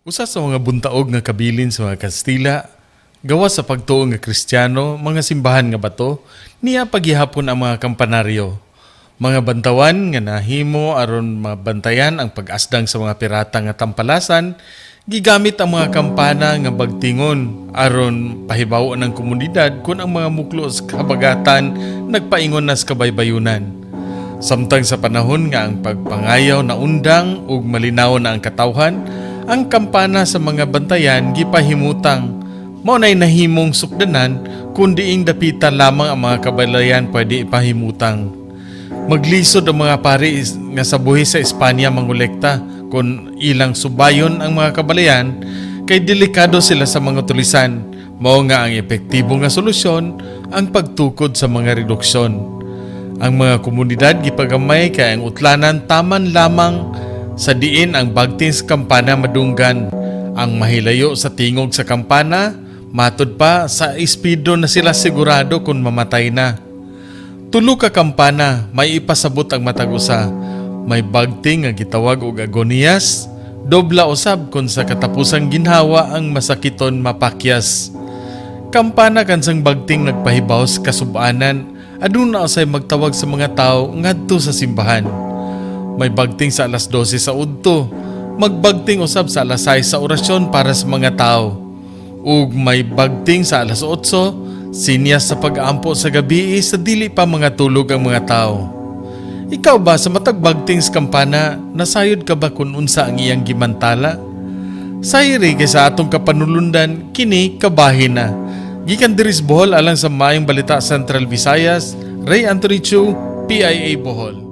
Usa sa mga buntaog nga kabilin sa mga Kastila, gawas sa pagtuo nga Kristiyano, mga simbahan nga bato, niya paghihapon ang mga kampanaryo. Mga bantawan nga nahimo aron mabantayan ang pag-asdang sa mga pirata nga tampalasan, gigamit ang mga kampana nga bagtingon aron pahibaw ng komunidad kung ang mga muklo sa kabagatan nagpaingon nas kabaybayunan. Samtang sa panahon nga ang pagpangayaw na undang ug malinaw na ang katawhan, ang kampana sa mga bantayan gipahimutang. Mao nay nahimong sukdanan kundi ing dapita lamang ang mga kabalayan pwede ipahimutang. Maglisod ang mga pari nga sa buhi sa Espanya mangolekta kung ilang subayon ang mga kabalayan kay delikado sila sa mga tulisan. Mao nga ang epektibo nga solusyon ang pagtukod sa mga reduksyon. Ang mga komunidad gipagamay kay ang utlanan taman lamang sa diin ang bagting sa kampana madunggan. Ang mahilayo sa tingog sa kampana, matod pa sa espido na sila sigurado kung mamatay na. Tulo ka kampana, may ipasabot ang matag usa. May bagting nga gitawag og agonias, dobla usab kung sa katapusang ginhawa ang masakiton mapakyas. Kampana kansang bagting nagpahibaw sa kasubanan, aduna usay magtawag sa mga tao ngadto sa simbahan. May bagting sa alas 12 sa udto, magbagting usab sa alas 6 sa orasyon para sa mga tao. Ug may bagting sa alas 8, sinyas sa pag-aampo sa gabi sa dili pa mga tulog ang mga tao. Ikaw ba sa matag bagting sa kampana, nasayod ka ba kung unsa ang iyang gimantala? Sayri kay sa atong kapanulundan, kini kabahin na. Gikan diris Bohol alang sa Maayong Balita Central Visayas, Ray Anthony Chu, PIA Bohol.